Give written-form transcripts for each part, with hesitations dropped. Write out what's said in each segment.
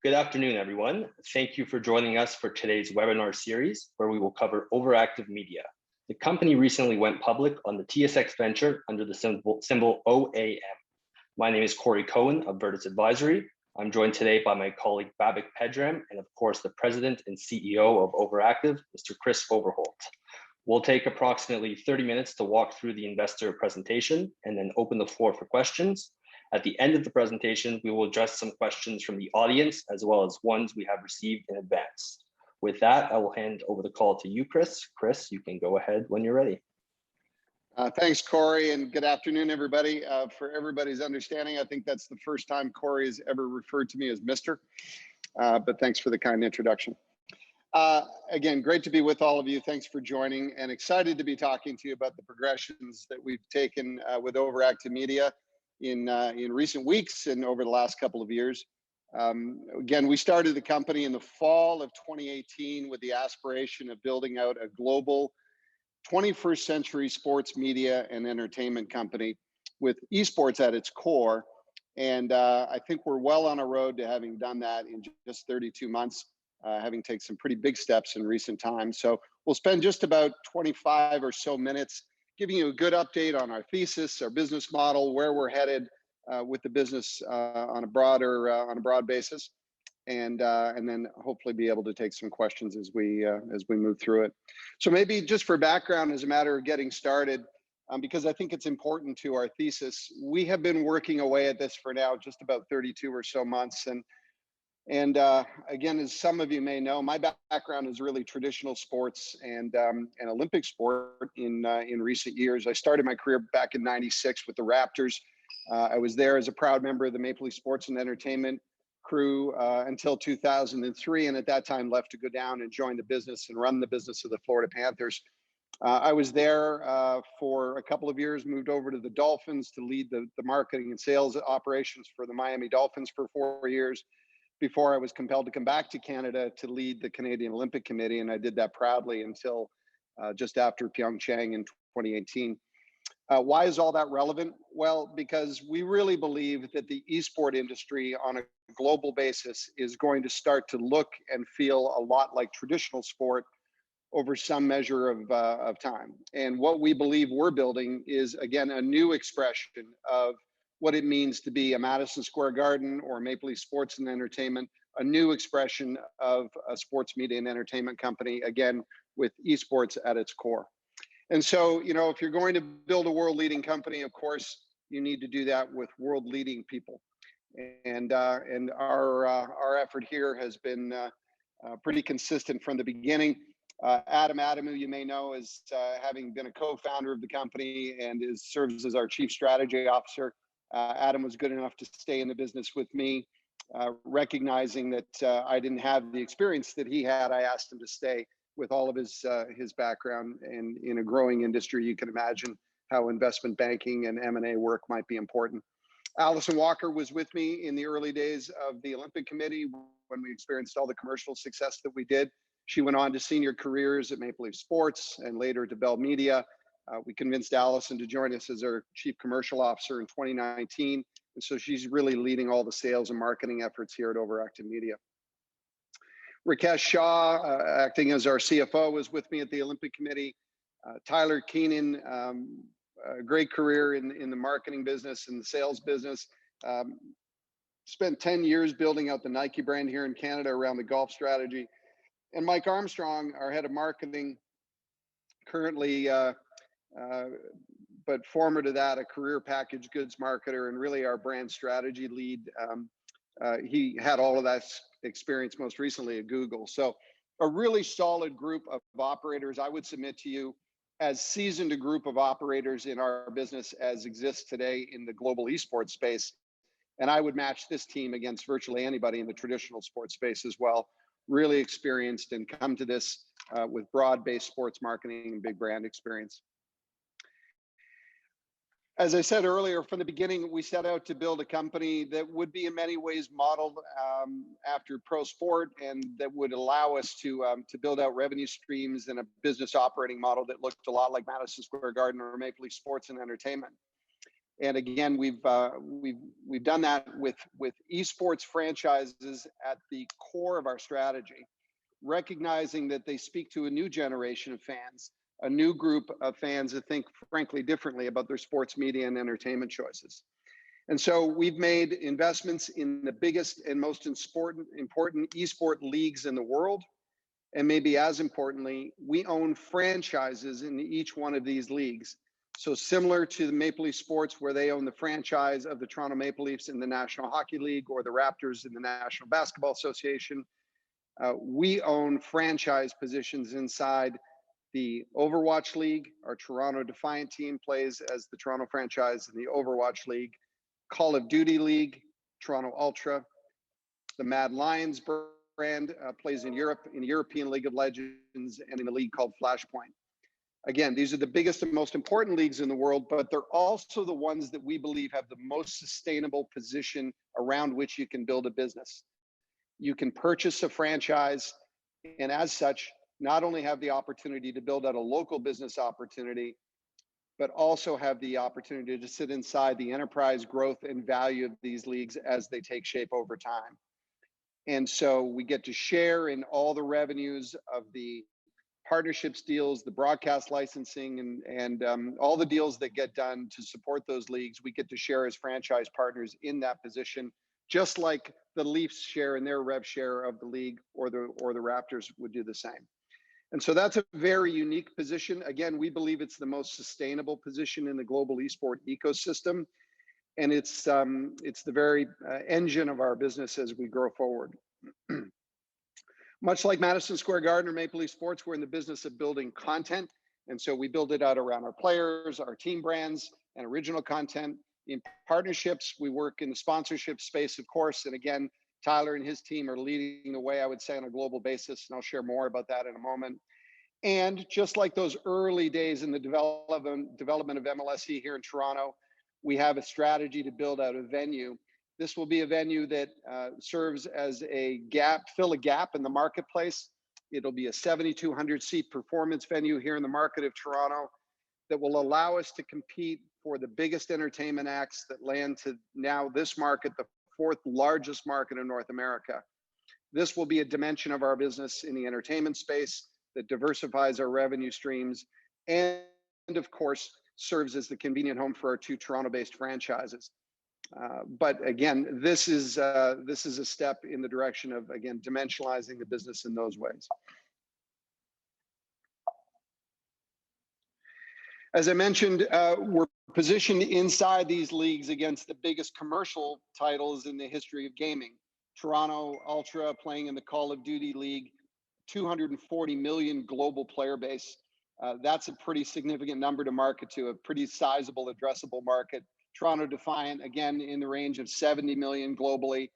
Good afternoon, everyone. Thank you for joining us for today's webinar series, where we will cover OverActive Media. The company recently went public on the TSX Venture under the symbol OAM. My name is Corey Cohen of Vertus Advisory. I'm joined today by my colleague Babak Pedram, and of course, the President and CEO of OverActive, Mr. Chris Overholt. We'll take approximately 30 minutes to walk through the investor presentation and then open the floor for questions. At the end of the presentation, we will address some questions from the audience as well as ones we have received in advance. With that, I will hand over the call to you, Chris. Chris, you can go ahead when you're ready. Thanks, Corey, and good afternoon, everybody. For everybody's understanding, I think that's the first time Corey has ever referred to me as Mr. But thanks for the kind introduction. Again, great to be with all of you. Thanks for joining, and excited to be talking to you about the progressions that we've taken with OverActive Media in recent weeks and over the last couple of years. Again, we started the company in the fall of 2018 with the aspiration of building out a global 21st century sports media and entertainment company with esports at its core. And I think we're well on a road to having done that in just 32 months, having taken some pretty big steps in recent times. So we'll spend just about 25 or so minutes giving you a good update on our thesis, our business model, where we're headed with the business on a broad basis, and then hopefully be able to take some questions as we move through it. So maybe just for background, as a matter of getting started, because I think it's important to our thesis, we have been working away at this for now just about 32 or so months, and again, as some of you may know, my background is really traditional sports and Olympic sport in recent years. I started my career back in '96 with the Raptors. I was there as a proud member of the Maple Leaf Sports and Entertainment crew until 2003, and at that time left to go down and join the business and run the business of the Florida Panthers. I was there for a couple of years, moved over to the Dolphins to lead the marketing and sales operations for the Miami Dolphins for 4 years, before I was compelled to come back to Canada to lead the Canadian Olympic Committee, and I did that proudly until just after Pyeongchang in 2018. Why is all that relevant? Well, because we really believe that the esport industry on a global basis is going to start to look and feel a lot like traditional sport over some measure of time. And what we believe we're building is, again, a new expression of what it means to be a Madison Square Garden or Maple Leaf Sports and Entertainment, a new expression of a sports media and entertainment company, again, with esports at its core. And so, you know, if you're going to build a world-leading company, of course, you need to do that with world-leading people. And our effort here has been pretty consistent from the beginning. Adam, who you may know, is having been a co-founder of the company and serves as our chief strategy officer. Adam was good enough to stay in the business with me, recognizing that I didn't have the experience that he had. I asked him to stay with all of his background, and in a growing industry, you can imagine how investment banking and M&A work might be important. Allison Walker was with me in the early days of the Olympic Committee when we experienced all the commercial success that we did. She went on to senior careers at Maple Leaf Sports and later to Bell Media. We convinced Allison to join us as our chief commercial officer in 2019. And so she's really leading all the sales and marketing efforts here at OverActive Media. Rakesh Shah, acting as our CFO, was with me at the Olympic Committee. Tyler Keenan, a great career in the marketing business and the sales business. Spent 10 years building out the Nike brand here in Canada around the golf strategy. And Mike Armstrong, our head of marketing, currently but former to that, a career packaged goods marketer and really our brand strategy lead. He had all of that experience most recently at Google. So a really solid group of operators. I would submit to you as seasoned a group of operators in our business as exists today in the global esports space. And I would match this team against virtually anybody in the traditional sports space as well. Really experienced and come to this with broad-based sports marketing and big brand experience. As I said earlier, from the beginning, we set out to build a company that would be in many ways modeled after pro sport, and that would allow us to build out revenue streams and a business operating model that looked a lot like Madison Square Garden or Maple Leaf Sports and Entertainment. And again, we've done that with esports franchises at the core of our strategy, recognizing that they speak to a new generation of fans, a new group of fans that think, frankly, differently about their sports media and entertainment choices. And so we've made investments in the biggest and most important esport leagues in the world. And maybe as importantly, we own franchises in each one of these leagues. So similar to the Maple Leaf Sports, where they own the franchise of the Toronto Maple Leafs in the National Hockey League or the Raptors in the National Basketball Association, we own franchise positions inside the Overwatch League. Our Toronto Defiant team plays as the Toronto franchise in the Overwatch League. Call of Duty League, Toronto Ultra. The Mad Lions brand plays in Europe, in European League of Legends, and in a league called Flashpoint. Again, these are the biggest and most important leagues in the world, but they're also the ones that we believe have the most sustainable position around which you can build a business. You can purchase a franchise, and as such, not only have the opportunity to build out a local business opportunity, but also have the opportunity to sit inside the enterprise growth and value of these leagues as they take shape over time. And so we get to share in all the revenues of the partnerships deals, the broadcast licensing, and all the deals that get done to support those leagues. We get to share as franchise partners in that position, just like the Leafs share in their rev share of the league, or the Raptors would do the same. And so that's a very unique position. Again, we believe it's the most sustainable position in the global esport ecosystem. And it's the very engine of our business as we grow forward. Much like Madison Square Garden or Maple Leaf Sports, we're in the business of building content. And so we build it out around our players, our team brands, and original content. In partnerships, we work in the sponsorship space, of course. And again, Tyler and his team are leading the way, I would say, on a global basis. And I'll share more about that in a moment. And just like those early days in the development of MLSE here in Toronto, we have a strategy to build out a venue. This will be a venue that serves as a gap, fill a gap in the marketplace. It'll be a 7,200 seat performance venue here in the market of Toronto that will allow us to compete for the biggest entertainment acts that land to now this market, the fourth largest market in North America. This will be a dimension of our business in the entertainment space that diversifies our revenue streams, and of course, serves as the convenient home for our two Toronto-based franchises. But again, this is a step in the direction of, again, dimensionalizing the business in those ways. As I mentioned, we're positioned inside these leagues against the biggest commercial titles in the history of gaming. Toronto Ultra playing in the Call of Duty League, 240 million global player base. That's a pretty significant number to market to, a pretty sizable addressable market. Toronto Defiant, again, in the range of 70 million globally.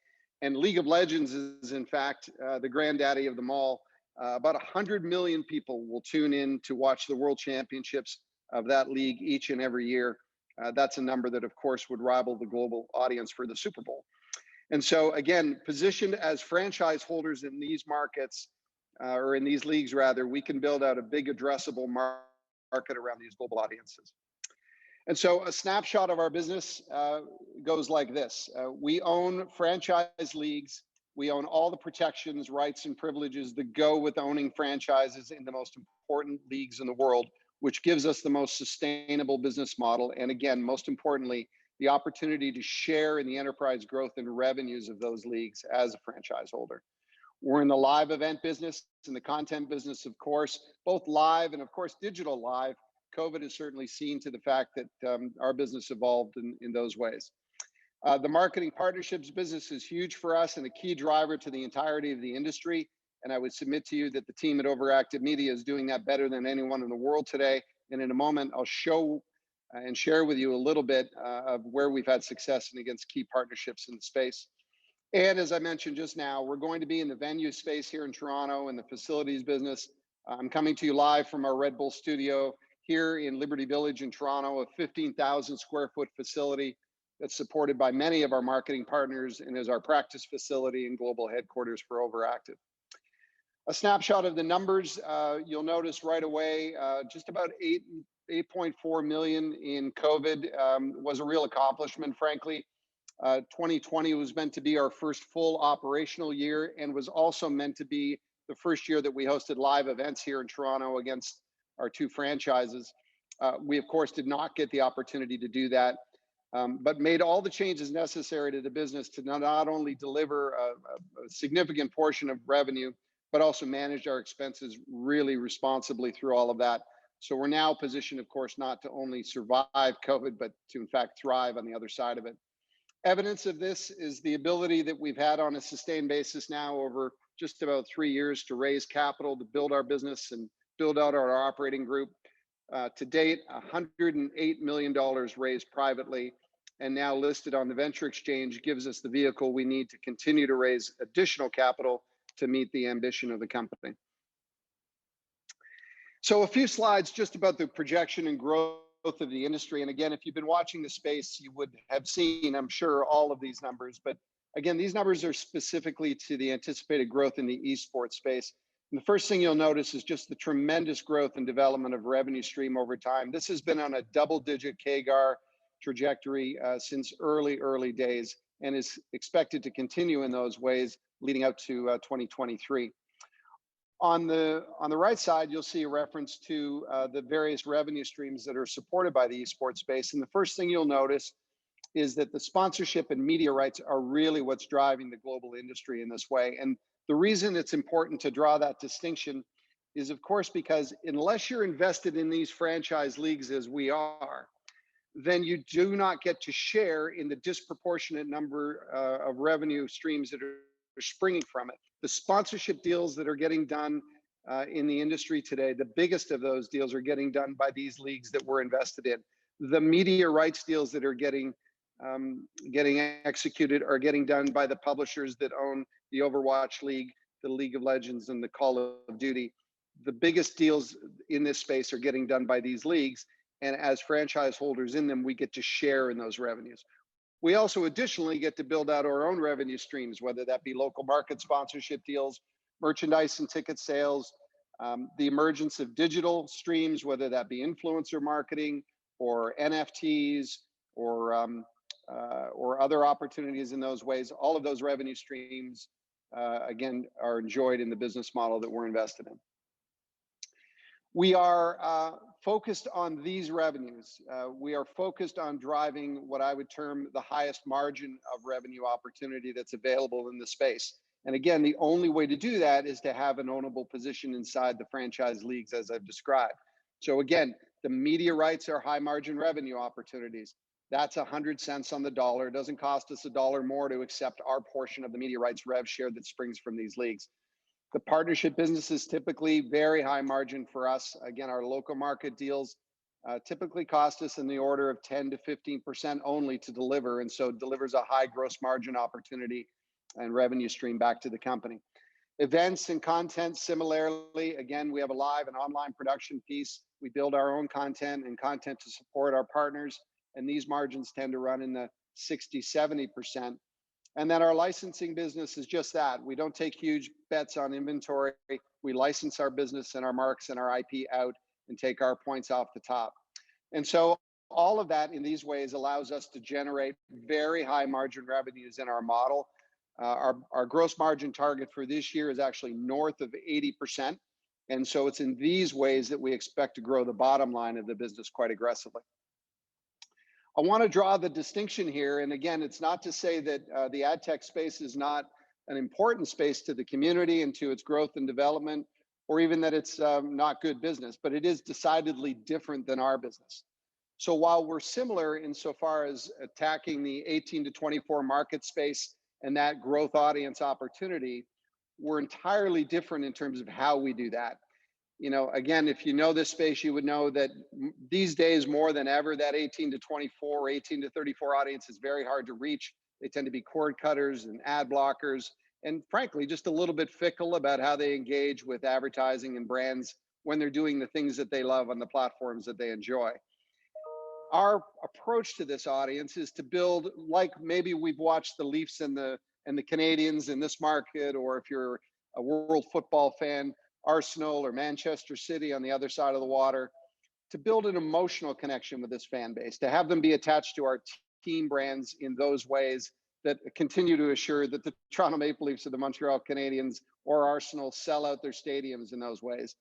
And League of Legends is, in fact, the granddaddy of them all. About 100 million people will tune in to watch the World Championships of that league each and every year. That's a number that, of course, would rival the global audience for the Super Bowl. And so, again, positioned as franchise holders in these markets, or in these leagues rather, we can build out a big addressable market around these global audiences. And so a snapshot of our business goes like this. We own franchise leagues. We own all the protections, rights, and privileges that go with owning franchises in the most important leagues in the world, which gives us the most sustainable business model. And again, most importantly, the opportunity to share in the enterprise growth and revenues of those leagues as a franchise holder. We're in the live event business, in the content business, of course, both live and, of course, digital live. COVID has certainly seen to the fact that our business evolved in those ways. The marketing partnerships business is huge for us and a key driver to the entirety of the industry. And I would submit to you that the team at OverActive Media is doing that better than anyone in the world today. And in a moment, I'll show and share with you a little bit of where we've had success and against key partnerships in the space. And as I mentioned just now, we're going to be in the venue space here in Toronto in the facilities business. I'm coming to you live from our Red Bull studio here in Liberty Village in Toronto, a 15,000 square foot facility that's supported by many of our marketing partners and is our practice facility and global headquarters for OverActive. A snapshot of the numbers, you'll notice right away, just about 8.4 million in COVID was a real accomplishment, frankly. 2020 was meant to be our first full operational year and was also meant to be the first year that we hosted live events here in Toronto against our two franchises. We, of course, did not get the opportunity to do that, but made all the changes necessary to the business to not only deliver a significant portion of revenue, but also manage our expenses really responsibly through all of that. So we're now positioned, of course, not to only survive COVID, but to in fact thrive on the other side of it. Evidence of this is the ability that we've had on a sustained basis now over just about 3 years to raise capital, to build our business and build out our operating group. To date, $108 million raised privately and now listed on the venture exchange gives us the vehicle we need to continue to raise additional capital to meet the ambition of the company. So a few slides just about the projection and growth of the industry. And again, if you've been watching the space, you would have seen, I'm sure, all of these numbers. But again, these numbers are specifically to the anticipated growth in the esports space. And the first thing you'll notice is just the tremendous growth and development of revenue stream over time. This has been on a double-digit CAGR trajectory since early days and is expected to continue in those ways leading out to 2023. On the right side, you'll see a reference to the various revenue streams that are supported by the esports space. And the first thing you'll notice is that the sponsorship and media rights are really what's driving the global industry in this way. And the reason it's important to draw that distinction is, of course, because unless you're invested in these franchise leagues as we are, then you do not get to share in the disproportionate number of revenue streams that are springing from it. The sponsorship deals that are getting done in the industry today, the biggest of those deals are getting done by these leagues that we're invested in. The media rights deals that are getting executed are getting done by the publishers that own the Overwatch League, the League of Legends, and the Call of Duty. The biggest deals in this space are getting done by these leagues, and as franchise holders in them, we get to share in those revenues. We also additionally get to build out our own revenue streams, whether that be local market sponsorship deals, merchandise and ticket sales, the emergence of digital streams, whether that be influencer marketing or NFTs or other opportunities in those ways. All of those revenue streams, again, are enjoyed in the business model that we're invested in. We are focused on these revenues. We are focused on driving what I would term the highest margin of revenue opportunity that's available in the space. And again, the only way to do that is to have an ownable position inside the franchise leagues, as I've described. So again, the media rights are high margin revenue opportunities. That's 100 cents on the dollar. It doesn't cost us $1 more to accept our portion of the media rights rev share that springs from these leagues. The partnership business is typically very high margin for us. Again, our local market deals typically cost us in the order of 10 to 15% only to deliver, and so it delivers a high gross margin opportunity and revenue stream back to the company. Events and content, similarly, again, we have a live and online production piece. We build our own content and content to support our partners, and these margins tend to run in the 60, 70%. And then our licensing business is just that. We don't take huge bets on inventory. We license our business and our marks and our IP out and take our points off the top. And so all of that in these ways allows us to generate very high margin revenues in our model. Our gross margin target for this year is actually north of 80%. And so it's in these ways that we expect to grow the bottom line of the business quite aggressively. I want to draw the distinction here. And again, it's not to say that the ad tech space is not an important space to the community and to its growth and development, or even that it's not good business, but it is decidedly different than our business. So while we're similar insofar as attacking the 18 to 24 market space and that growth audience opportunity, we're entirely different in terms of how we do that. You know, again, if you know this space, you would know that these days more than ever, that 18 to 24, 18 to 34 audience is very hard to reach. They tend to be cord cutters and ad blockers, and frankly, just a little bit fickle about how they engage with advertising and brands when they're doing the things that they love on the platforms that they enjoy. Our approach to this audience is to build, like maybe we've watched the Leafs and the Canadians in this market, or if you're a world football fan, Arsenal or Manchester City on the other side of the water. to build an emotional connection with this fan base, to have them be attached to our team brands in those ways that continue to assure that the Toronto Maple Leafs or the Montreal Canadiens or Arsenal sell out their stadiums in those ways.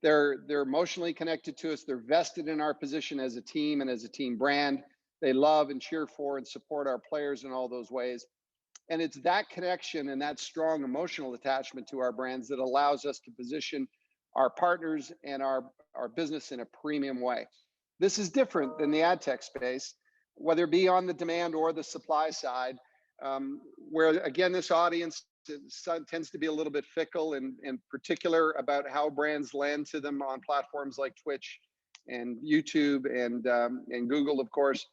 They're emotionally connected to us. They're vested in our position as a team and as a team brand. They love and cheer for and support our players in all those ways. And it's that connection and that strong emotional attachment to our brands that allows us to position our partners and our business in a premium way. This is different than the ad tech space, whether it be on the demand or the supply side, where again, this audience tends to be a little bit fickle and particular about how brands land to them on platforms like Twitch and YouTube and Google, of course.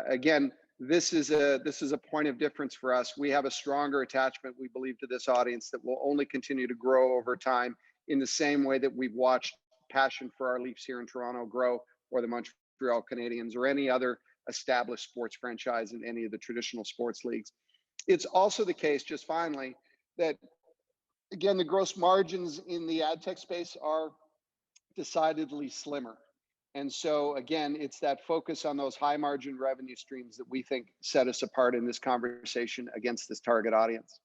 Again, this is a point of difference for us. We have a stronger attachment, we believe, to this audience that will only continue to grow over time in the same way that we've watched passion for our Leafs here in Toronto grow, or the Montreal Canadiens, or any other established sports franchise in any of the traditional sports leagues. It's also the case, just finally, that again, the gross margins in the ad tech space are decidedly slimmer. And so again, it's that focus on those high margin revenue streams that we think set us apart in this conversation against this target audience.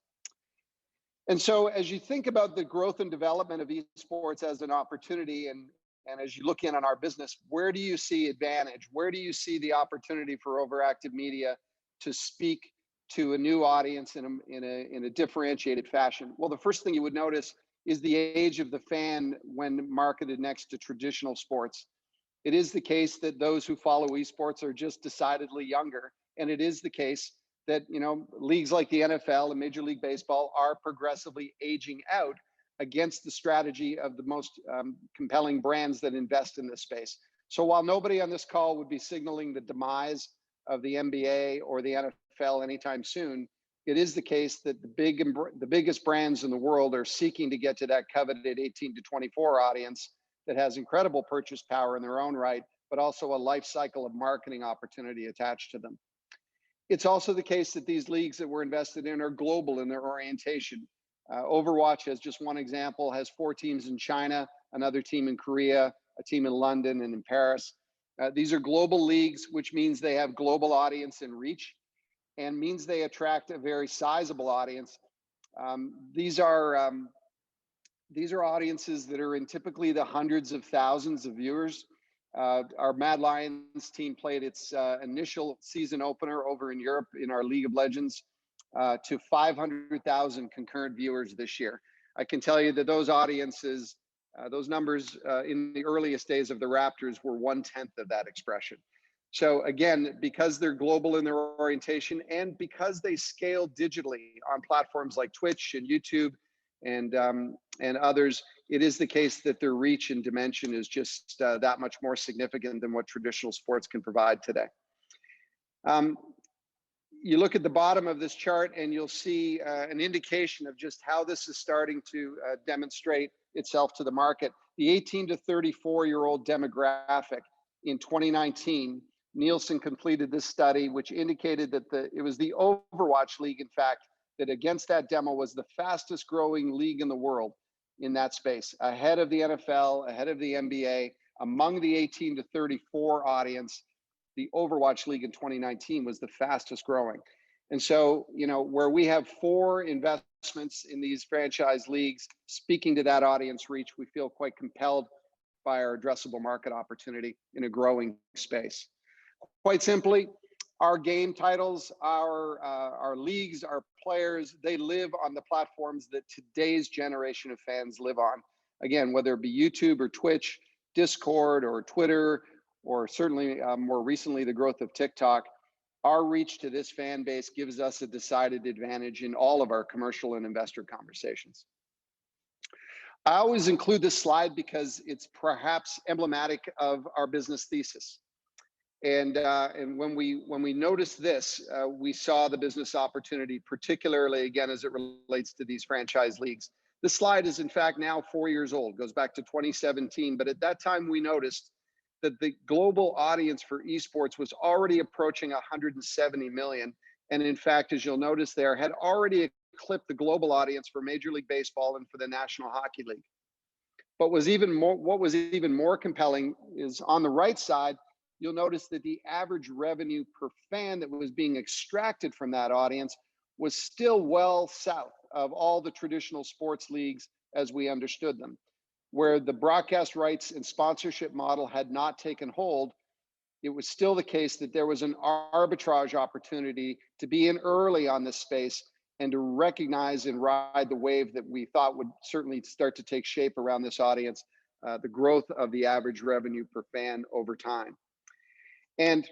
And so as you think about the growth and development of esports as an opportunity, and as you look in on our business, where do you see advantage? Where do you see the opportunity for OverActive Media to speak to a new audience in a differentiated fashion? Well, the first thing you would notice is the age of the fan when marketed next to traditional sports. It is the case that those who follow esports are just decidedly younger. And it is the case that, you know, leagues like the NFL and Major League Baseball are progressively aging out against the strategy of the most compelling brands that invest in this space. So while nobody on this call would be signaling the demise of the NBA or the NFL anytime soon, it is the case that the biggest brands in the world are seeking to get to that coveted 18 to 24 audience that has incredible purchase power in their own right, but also a life cycle of marketing opportunity attached to them. It's also the case that these leagues that we're invested in are global in their orientation. Overwatch, as just one example, has 4 teams in China, another team in Korea, a team in London and in Paris. These are global leagues, which means they have global audience and reach, and means they attract a very sizable audience. These are audiences that are in typically the hundreds of thousands of viewers. Our Mad Lions team played its initial season opener over in Europe in our League of Legends to 500,000 concurrent viewers this year. I can tell you that those audiences, those numbers in the earliest days of the Raptors were 1/10 of that expression. So again, because they're global in their orientation and because they scale digitally on platforms like Twitch and YouTube and others, it is the case that their reach and dimension is just that much more significant than what traditional sports can provide today. You look at the bottom of this chart and you'll see an indication of just how this is starting to demonstrate itself to the market. The 18 to 34-year-old demographic in 2019, Nielsen completed this study, which indicated that it was the Overwatch League, in fact, that against that demo was the fastest growing league in the world in that space, ahead of the NFL, ahead of the NBA. Among the 18 to 34 audience, the Overwatch League in 2019 was the fastest growing. And so, you know, where we have 4 investments in these franchise leagues, speaking to that audience reach, we feel quite compelled by our addressable market opportunity in a growing space. Quite simply, our game titles, our leagues, our players, they live on the platforms that today's generation of fans live on. Again, whether it be YouTube or Twitch, Discord or Twitter, or certainly more recently, the growth of TikTok, our reach to this fan base gives us a decided advantage in all of our commercial and investor conversations. I always include this slide because it's perhaps emblematic of our business thesis. And when we noticed this, we saw the business opportunity, particularly again as it relates to these franchise leagues. This slide is in fact now 4 years old, goes back to 2017. But at that time, we noticed that the global audience for esports was already approaching 170 million. And in fact, as you'll notice there, had already eclipsed the global audience for Major League Baseball and for the National Hockey League. But what was even more compelling is on the right side, you'll notice that the average revenue per fan that was being extracted from that audience was still well south of all the traditional sports leagues as we understood them. Where the broadcast rights and sponsorship model had not taken hold, it was still the case that there was an arbitrage opportunity to be in early on this space and to recognize and ride the wave that we thought would certainly start to take shape around this audience, the growth of the average revenue per fan over time. And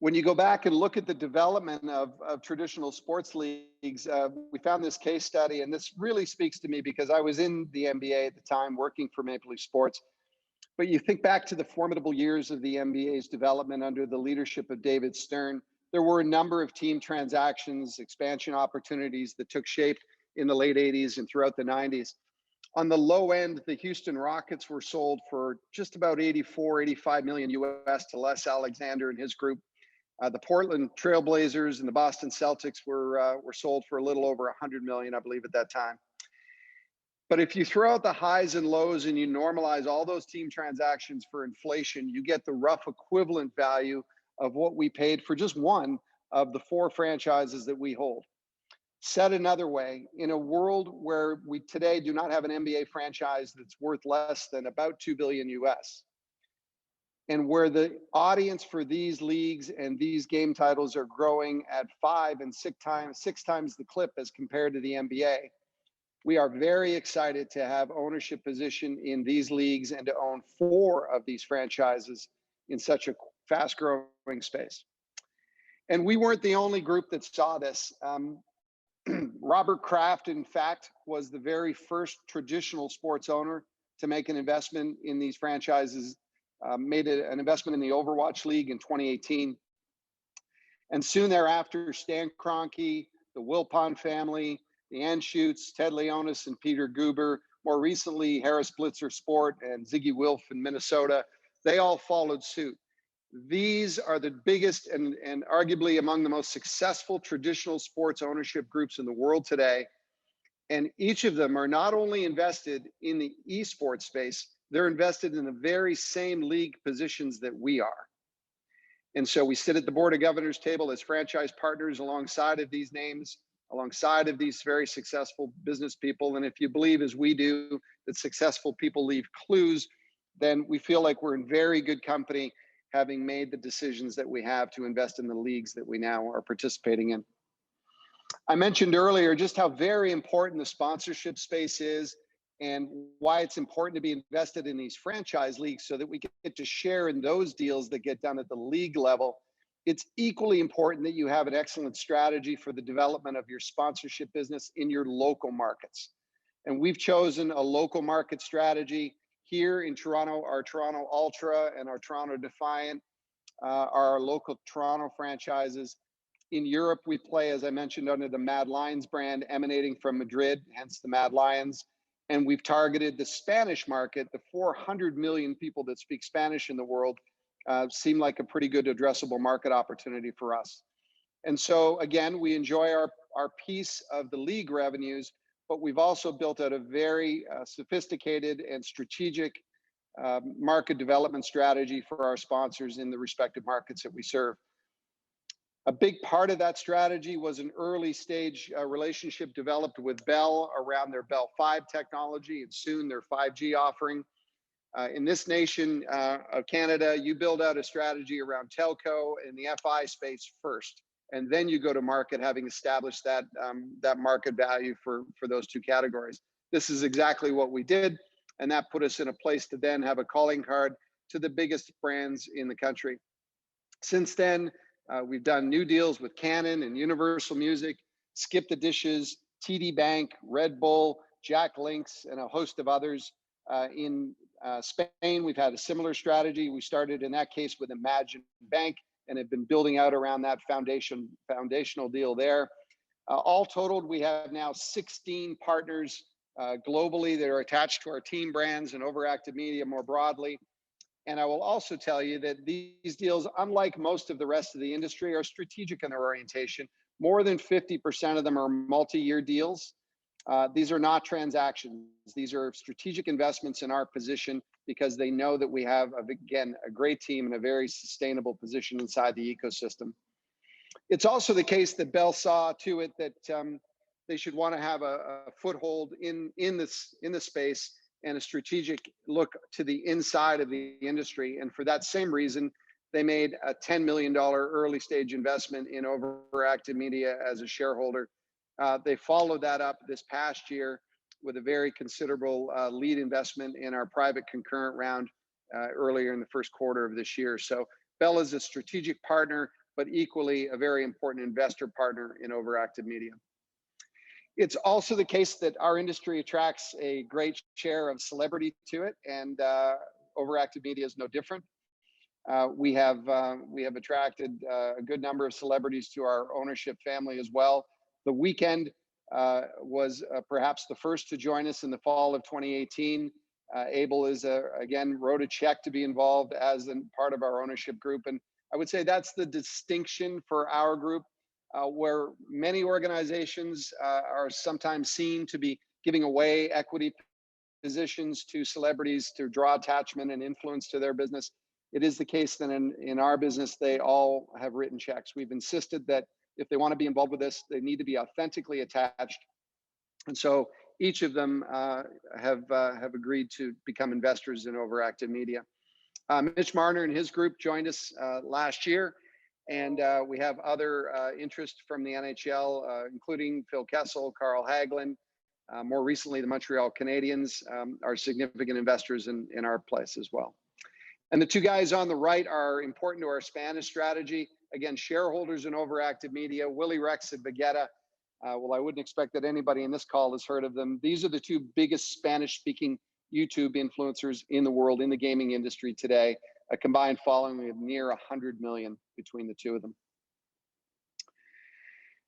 when you go back and look at the development of traditional sports leagues, we found this case study, and this really speaks to me because I was in the NBA at the time working for Maple Leaf Sports. But you think back to the formidable years of the NBA's development under the leadership of David Stern, there were a number of team transactions, expansion opportunities that took shape in the late 80s and throughout the 90s. On the low end, the Houston Rockets were sold for just about 85 million US to Les Alexander and his group. The Portland Trailblazers and the Boston Celtics were sold for a little over 100 million, I believe, at that time. But if you throw out the highs and lows and you normalize all those team transactions for inflation, you get the rough equivalent value of what we paid for just one of the 4 franchises that we hold. Said another way, in a world where we today do not have an NBA franchise that's worth less than about 2 billion US, and where the audience for these leagues and these game titles are growing at 5 and 6 times the clip as compared to the NBA, we are very excited to have ownership position in these leagues and to own 4 of these franchises in such a fast growing space. And we weren't the only group that saw this. Robert Kraft, in fact, was the very first traditional sports owner to make an investment in these franchises, made an investment in the Overwatch League in 2018. And soon thereafter, Stan Kroenke, the Wilpon family, the Anschutz, Ted Leonis and Peter Guber, more recently Harris Blitzer Sport and Ziggy Wilf in Minnesota, they all followed suit. These are the biggest and arguably among the most successful traditional sports ownership groups in the world today. And each of them are not only invested in the esports space, they're invested in the very same league positions that we are. And so we sit at the Board of Governors table as franchise partners alongside of these names, alongside of these very successful business people. And if you believe, as we do, that successful people leave clues, then we feel like we're in very good company, having made the decisions that we have to invest in the leagues that we now are participating in. I mentioned earlier just how very important the sponsorship space is and why it's important to be invested in these franchise leagues so that we get to share in those deals that get done at the league level. It's equally important that you have an excellent strategy for the development of your sponsorship business in your local markets. And we've chosen a local market strategy here in Toronto. Our Toronto Ultra and our Toronto Defiant are our local Toronto franchises. In Europe, we play, as I mentioned, under the Mad Lions brand emanating from Madrid, hence the Mad Lions. And we've targeted the Spanish market, the 400 million people that speak Spanish in the world, seem like a pretty good addressable market opportunity for us. And so again, we enjoy our piece of the league revenues, but we've also built out a very sophisticated and strategic market development strategy for our sponsors in the respective markets that we serve. A big part of that strategy was an early stage relationship developed with Bell around their Bell 5 technology and soon their 5G offering. In this nation of Canada, you build out a strategy around telco and the FI space first, and then you go to market having established that market value for those 2 categories. This is exactly what we did, and that put us in a place to then have a calling card to the biggest brands in the country. Since then, we've done new deals with Canon and Universal Music, Skip the Dishes, TD Bank, Red Bull, Jack Links, and a host of others. In Spain, we've had a similar strategy. We started in that case with Imagine Bank and have been building out around that foundational deal there. All totaled, we have now 16 partners globally that are attached to our team brands and OverActive Media more broadly. And I will also tell you that these deals, unlike most of the rest of the industry, are strategic in their orientation. More than 50% of them are multi-year deals. These are not transactions. These are strategic investments in our position because they know that we have, again, a great team and a very sustainable position inside the ecosystem. It's also the case that Bell saw to it that they should want to have a foothold in this space and a strategic look to the inside of the industry. And for that same reason, they made a $10 million early stage investment in OverActive Media as a shareholder. They followed that up this past year with a very considerable lead investment in our private concurrent round earlier in the first quarter of this year. So Bell is a strategic partner, but equally a very important investor partner in OverActive Media. It's also the case that our industry attracts a great share of celebrity to it, and OverActive Media is no different. We have attracted a good number of celebrities to our ownership family as well. The Weekend was perhaps the first to join us in the fall of 2018. Abel is again wrote a check to be involved as part of our ownership group, and I would say that's the distinction for our group, where many organizations are sometimes seen to be giving away equity positions to celebrities to draw attachment and influence to their business. It is the case that in our business, they all have written checks. We've insisted that if they want to be involved with this, they need to be authentically attached. And so each of them have agreed to become investors in OverActive Media. Mitch Marner and his group joined us last year, and we have other interest from the NHL, including Phil Kessel, Carl Hagelin, more recently the Montreal Canadiens are significant investors in our place as well. And the two guys on the right are important to our Spanish strategy. Again, shareholders in OverActive Media, Willie Rex and Vegeta. Well, I wouldn't expect that anybody in this call has heard of them. These are the two biggest Spanish-speaking YouTube influencers in the world in the gaming industry today, a combined following of near 100 million between the two of them.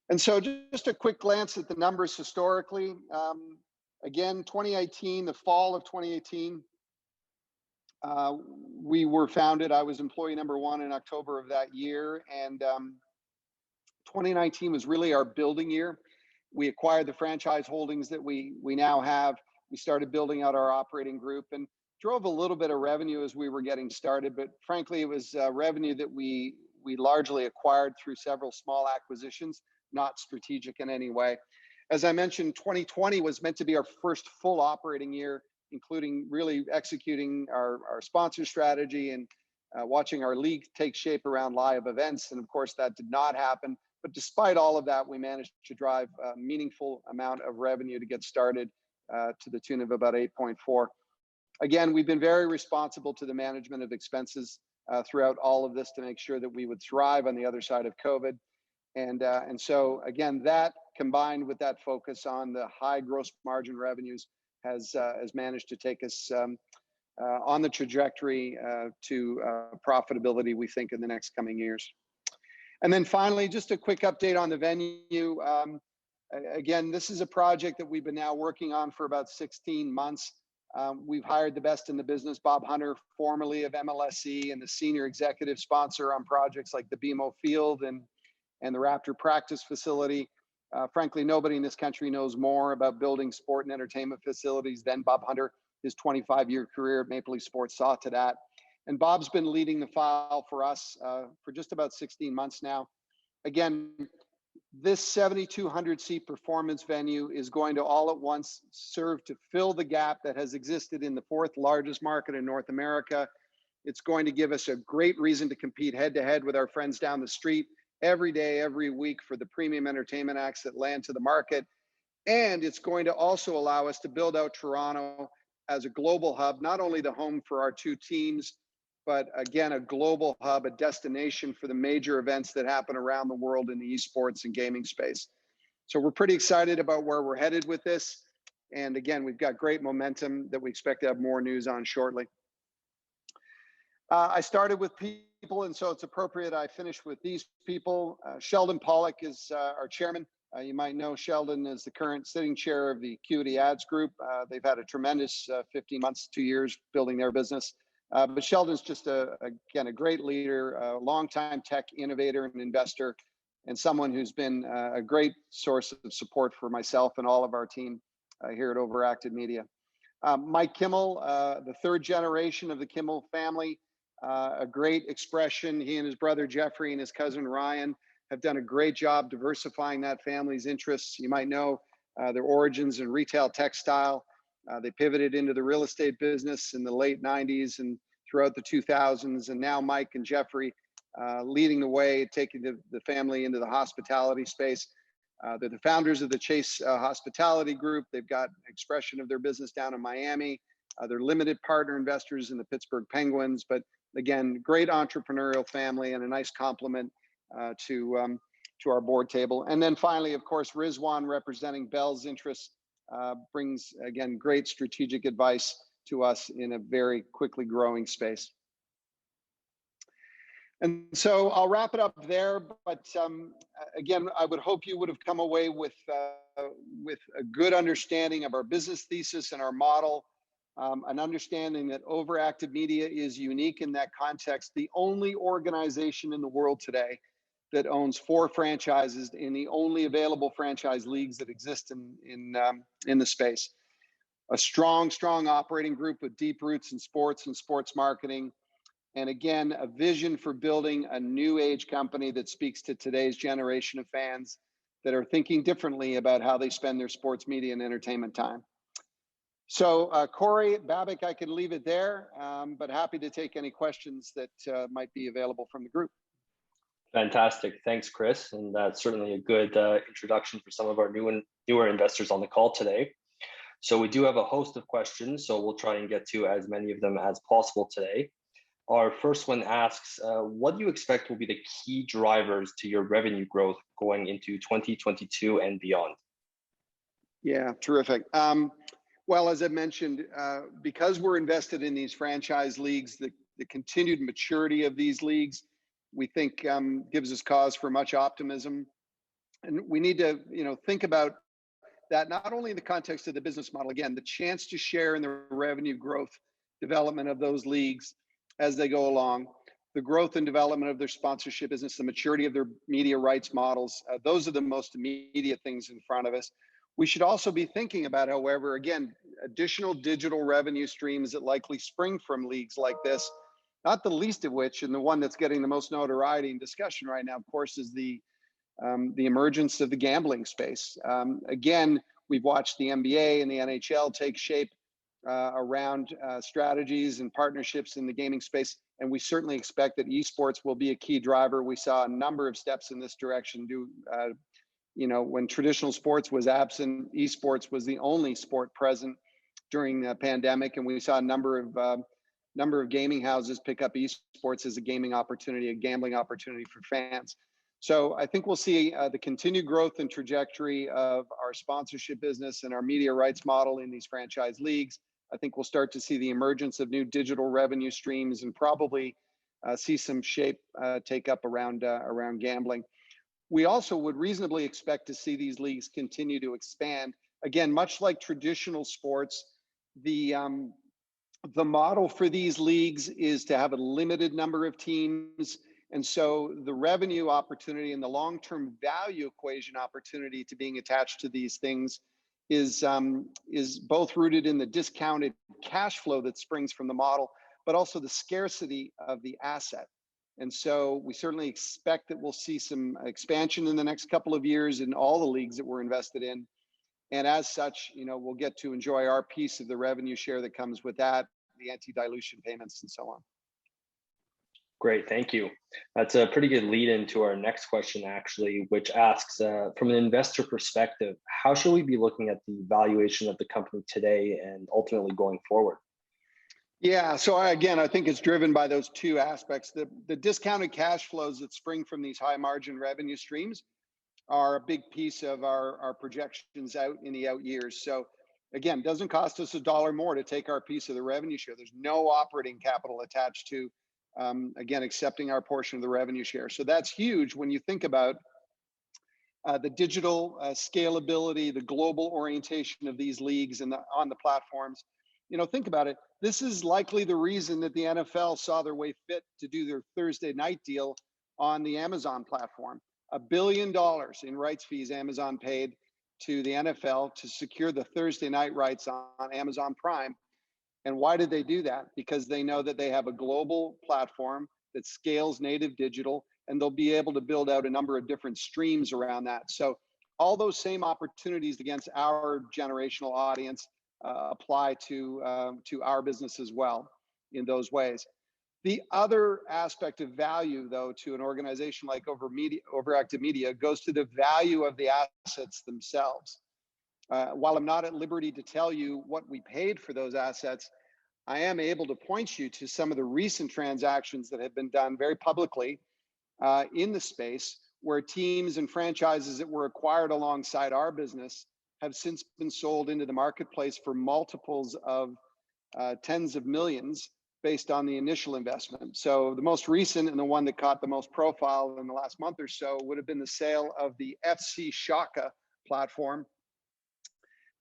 And so just a quick glance at the numbers historically. Again, 2018, the fall of 2018, we were founded. I was employee number 1 in October of that year, and 2019 was really our building year. We acquired the franchise holdings that we now have. We started building out our operating group and drove a little bit of revenue as we were getting started, but frankly, it was revenue that we largely acquired through several small acquisitions, not strategic in any way. As I mentioned, 2020 was meant to be our first full operating year, including really executing our sponsor strategy and watching our league take shape around live events. And of course, that did not happen. But despite all of that, we managed to drive a meaningful amount of revenue to get started to the tune of about 8.4. Again, we've been very responsible to the management of expenses throughout all of this to make sure that we would thrive on the other side of COVID. And so again, that combined with that focus on the high gross margin revenues has managed to take us on the trajectory to profitability, we think, in the next coming years. And then finally, just a quick update on the venue. Again, this is a project that we've been now working on for about 16 months. We've hired the best in the business, Bob Hunter, formerly of MLSE, and the senior executive sponsor on projects like the BMO Field and the Raptor practice facility. Frankly, nobody in this country knows more about building sport and entertainment facilities than Bob Hunter. His 25-year career at Maple Leaf Sports saw to that. And Bob's been leading the file for us for just about 16 months now. Again, this 7,200 seat performance venue is going to all at once serve to fill the gap that has existed in the 4th largest market in North America. It's going to give us a great reason to compete head to head with our friends down the street every day, every week for the premium entertainment acts that land to the market. And it's going to also allow us to build out Toronto as a global hub, not only the home for our two teams, but again, a global hub, a destination for the major events that happen around the world in the esports and gaming space. So we're pretty excited about where we're headed with this. And again, we've got great momentum that we expect to have more news on shortly. I started with people, and so it's appropriate I finish with these people. Sheldon Pollock is our chairman. You might know Sheldon as the current sitting chair of the Acuity Ads Group. They've had a tremendous 15 months, 2 years building their business. But Sheldon's just, again, a great leader, a longtime tech innovator and investor, and someone who's been a great source of support for myself and all of our team here at OverActive Media. Mike Kimmel, the third generation of the Kimmel family, a great expression. He and his brother Jeffrey and his cousin Ryan have done a great job diversifying that family's interests. You might know their origins in retail textile. They pivoted into the real estate business in the late 90s and throughout the 2000s. And now Mike and Jeffrey leading the way, taking the family into the hospitality space. They're the founders of the Chase Hospitality Group. They've got an expression of their business down in Miami. They're limited partner investors in the Pittsburgh Penguins. But again, great entrepreneurial family and a nice complement to our board table. And then finally, of course, Rizwan, representing Bell's interests, brings, again, great strategic advice to us in a very quickly growing space. And so I'll wrap it up there, but again, I would hope you would have come away with a good understanding of our business thesis and our model, an understanding that OverActive Media is unique in that context, the only organization in the world today that owns 4 franchises in the only available franchise leagues that exist in the space. A strong operating group with deep roots in sports and sports marketing. And again, a vision for building a new age company that speaks to today's generation of fans that are thinking differently about how they spend their sports media and entertainment time. So Corey, Babak, I could leave it there, but happy to take any questions that might be available from the group. Fantastic. Thanks, Chris. And that's certainly a good introduction for some of our newer investors on the call today. So we do have a host of questions, so we'll try and get to as many of them as possible today. Our first one asks, what do you expect will be the key drivers to your revenue growth going into 2022 and beyond? Yeah, terrific. Well, as I mentioned, because we're invested in these franchise leagues, the continued maturity of these leagues, we think gives us cause for much optimism. And we need to, think about that not only in the context of the business model, again, the chance to share in the revenue growth development of those leagues as they go along, the growth and development of their sponsorship business, the maturity of their media rights models. Those are the most immediate things in front of us. We should also be thinking about, however, again, additional digital revenue streams that likely spring from leagues like this, not the least of which, and the one that's getting the most notoriety and discussion right now, of course, is the emergence of the gambling space. Again, we've watched the NBA and the NHL take shape around strategies and partnerships in the gaming space, and we certainly expect that esports will be a key driver. We saw a number of steps in this direction. When traditional sports was absent, esports was the only sport present during the pandemic, and we saw a number of gaming houses pick up esports as a gaming opportunity, a gambling opportunity for fans. So I think we'll see the continued growth and trajectory of our sponsorship business and our media rights model in these franchise leagues. I think we'll start to see the emergence of new digital revenue streams and probably see some shape take up around gambling. We also would reasonably expect to see these leagues continue to expand. Again, much like traditional sports, the model for these leagues is to have a limited number of teams. And so the revenue opportunity and the long-term value equation opportunity to being attached to these things is both rooted in the discounted cash flow that springs from the model, but also the scarcity of the asset. And so we certainly expect that we'll see some expansion in the next couple of years in all the leagues that we're invested in. And as such, we'll get to enjoy our piece of the revenue share that comes with that, the anti-dilution payments and so on. Great, thank you. That's a pretty good lead into our next question, actually, which asks, from an investor perspective, how should we be looking at the valuation of the company today and ultimately going forward? Yeah, so I think it's driven by those two aspects. The discounted cash flows that spring from these high margin revenue streams are a big piece of our projections out in the out years. So again, doesn't cost us $1 more to take our piece of the revenue share. There's no operating capital attached to, again, accepting our portion of the revenue share. So that's huge when you think about the digital scalability, the global orientation of these leagues and on the platforms. Think about it. This is likely the reason that the NFL saw their way fit to do their Thursday night deal on the Amazon platform. $1 billion in rights fees Amazon paid to the NFL to secure the Thursday night rights on Amazon Prime. And why did they do that? Because they know that they have a global platform that scales native digital, and they'll be able to build out a number of different streams around that. So all those same opportunities against our generational audience apply to our business as well in those ways. The other aspect of value, though, to an organization like OverActive Media goes to the value of the assets themselves. While I'm not at liberty to tell you what we paid for those assets, I am able to point you to some of the recent transactions that have been done very publicly in the space, where teams and franchises that were acquired alongside our business have since been sold into the marketplace for multiples of tens of millions based on the initial investment. So the most recent and the one that caught the most profile in the last month or so would have been the sale of the FC Schalke platform.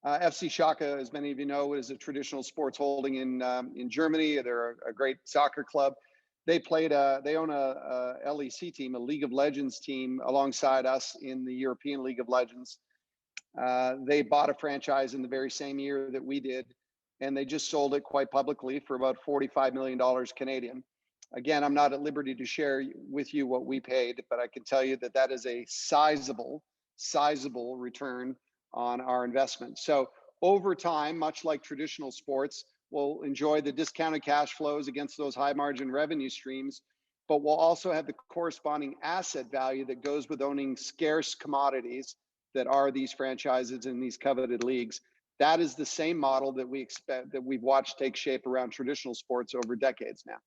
FC Schalke, as many of you know, is a traditional sports holding in Germany. They're a great soccer club. They own a LEC team, a League of Legends team, alongside us in the European League of Legends. They bought a franchise in the very same year that we did, and they just sold it quite publicly for about $45 million Canadian. Again, I'm not at liberty to share with you what we paid, but I can tell you that that is a sizable return on our investment. So over time, much like traditional sports, we'll enjoy the discounted cash flows against those high margin revenue streams, but we'll also have the corresponding asset value that goes with owning scarce commodities that are these franchises in these coveted leagues. That is the same model that we expect, that we've watched take shape around traditional sports over decades now.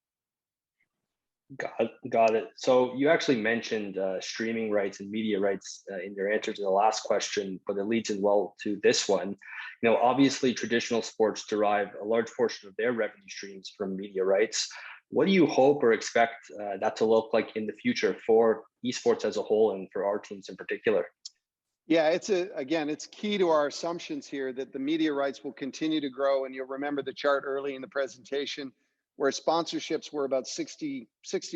Got it. So you actually mentioned streaming rights and media rights in your answer to the last question, but it leads in well to this one. You know, obviously traditional sports derive a large portion of their revenue streams from media rights. What do you hope or expect that to look like in the future for esports as a whole and for our teams in particular? Yeah, it's key to our assumptions here that the media rights will continue to grow. And you'll remember the chart early in the presentation where sponsorships were about 60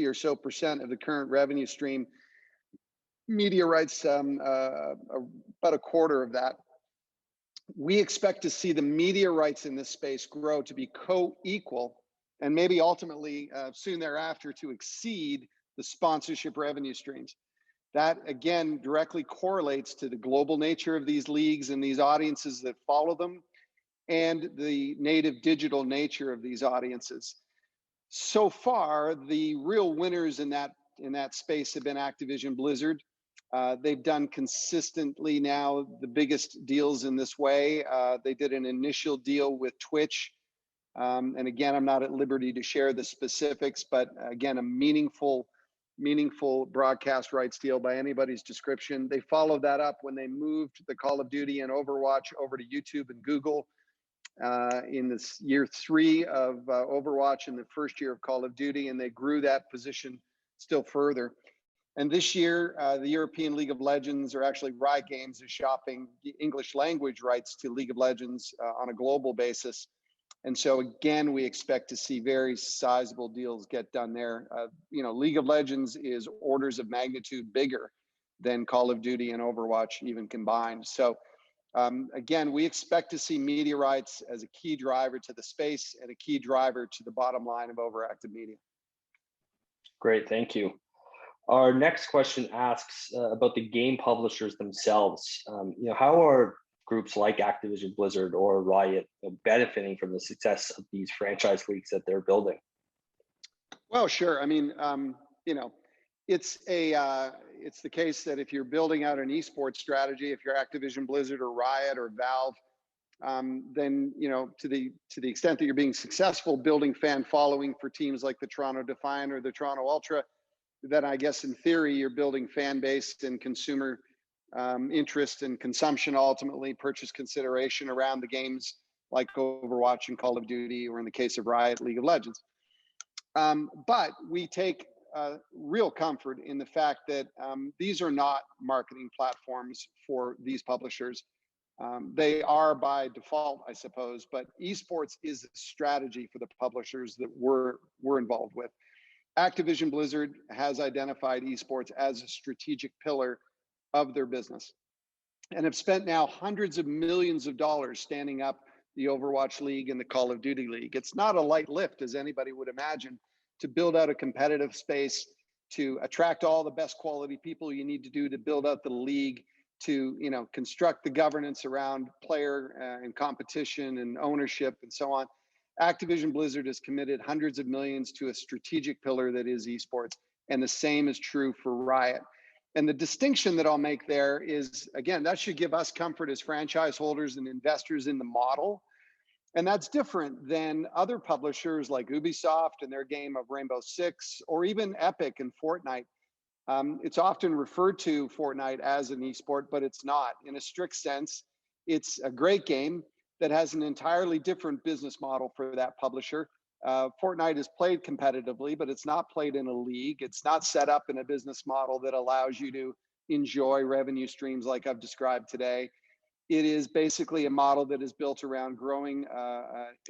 or so % of the current revenue stream. Media rights, about a quarter of that. We expect to see the media rights in this space grow to be co-equal, and maybe ultimately soon thereafter to exceed the sponsorship revenue streams. That again directly correlates to the global nature of these leagues and these audiences that follow them, and the native digital nature of these audiences. So far, the real winners in that space have been Activision Blizzard. They've done consistently now the biggest deals in this way. They did an initial deal with Twitch. And again, I'm not at liberty to share the specifics, but again, a meaningful broadcast rights deal by anybody's description. They followed that up when they moved the Call of Duty and Overwatch over to YouTube and Google in this year 3 of Overwatch and the first year of Call of Duty, and they grew that position still further. And this year, the European League of Legends, or actually Riot Games, is shopping the English language rights to League of Legends on a global basis. And so again, we expect to see very sizable deals get done there. You know, League of Legends is orders of magnitude bigger than Call of Duty and Overwatch even combined. So again, we expect to see media rights as a key driver to the space and a key driver to the bottom line of OverActive Media. Great, thank you. Our next question asks about the game publishers themselves. You know, how are groups like Activision Blizzard or Riot benefiting from the success of these franchise leagues that they're building? Well, sure. I mean, you know, it's the case that if you're building out an esports strategy, if you're Activision Blizzard or Riot or Valve, then, you know, to the extent that you're being successful building fan following for teams like the Toronto Defiant or the Toronto Ultra, then I guess in theory you're building fan base and consumer interest and consumption, ultimately purchase consideration around the games like Overwatch and Call of Duty, or in the case of Riot, League of Legends. But we take real comfort in the fact that these are not marketing platforms for these publishers. They are by default, I suppose, but esports is a strategy for the publishers that we're involved with. Activision Blizzard has identified esports as a strategic pillar of their business and have spent now hundreds of millions of dollars standing up the Overwatch League and the Call of Duty League. It's not a light lift, as anybody would imagine, to build out a competitive space, to attract all the best quality people you need to do to build out the league, to construct the governance around player and competition and ownership and so on. Activision Blizzard has committed hundreds of millions to a strategic pillar that is esports, and the same is true for Riot. And the distinction that I'll make there is, again, that should give us comfort as franchise holders and investors in the model. And that's different than other publishers like Ubisoft and their game of Rainbow Six, or even Epic and Fortnite. It's often referred to Fortnite as an esport, but it's not. In a strict sense, it's a great game that has an entirely different business model for that publisher. Fortnite is played competitively, but it's not played in a league. It's not set up in a business model that allows you to enjoy revenue streams like I've described today. It is basically a model that is built around growing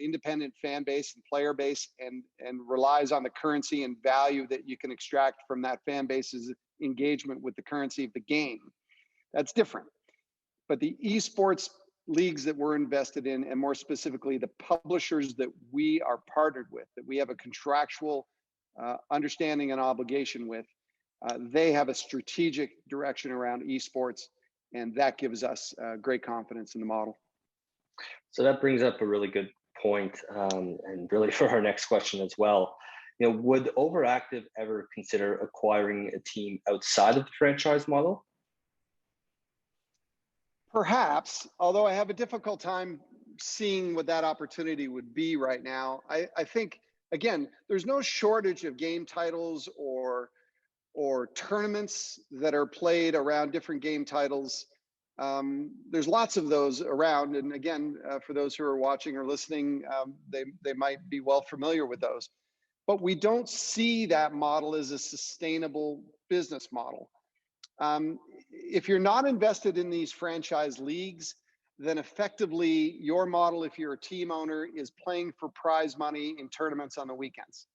independent fan base and player base, and relies on the currency and value that you can extract from that fan base's engagement with the currency of the game. That's different. But the esports leagues that we're invested in, and more specifically, the publishers that we are partnered with, that we have a contractual understanding and obligation with, they have a strategic direction around esports, and that gives us great confidence in the model. So that brings up a really good point, and really for our next question as well. Would OverActive ever consider acquiring a team outside of the franchise model? Perhaps, although I have a difficult time seeing what that opportunity would be right now. I think, again, there's no shortage of game titles or tournaments that are played around different game titles. There's lots of those around, and again, for those who are watching or listening, they might be well familiar with those. But we don't see that model as a sustainable business model. If you're not invested in these franchise leagues, then effectively your model, if you're a team owner, is playing for prize money in tournaments on the weekends.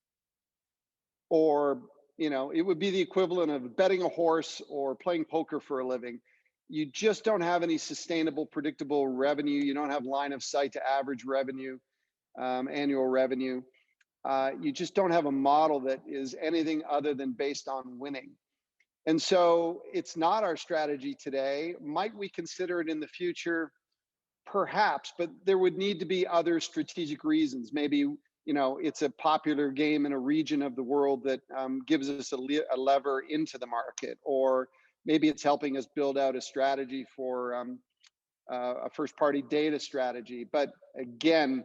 Or, it would be the equivalent of betting a horse or playing poker for a living. You just don't have any sustainable, predictable revenue. You don't have line of sight to average revenue, annual revenue. You just don't have a model that is anything other than based on winning. And so it's not our strategy today. Might we consider it in the future? Perhaps, but there would need to be other strategic reasons. Maybe, it's a popular game in a region of the world that gives us a lever into the market, or maybe it's helping us build out a strategy for a first-party data strategy. But again,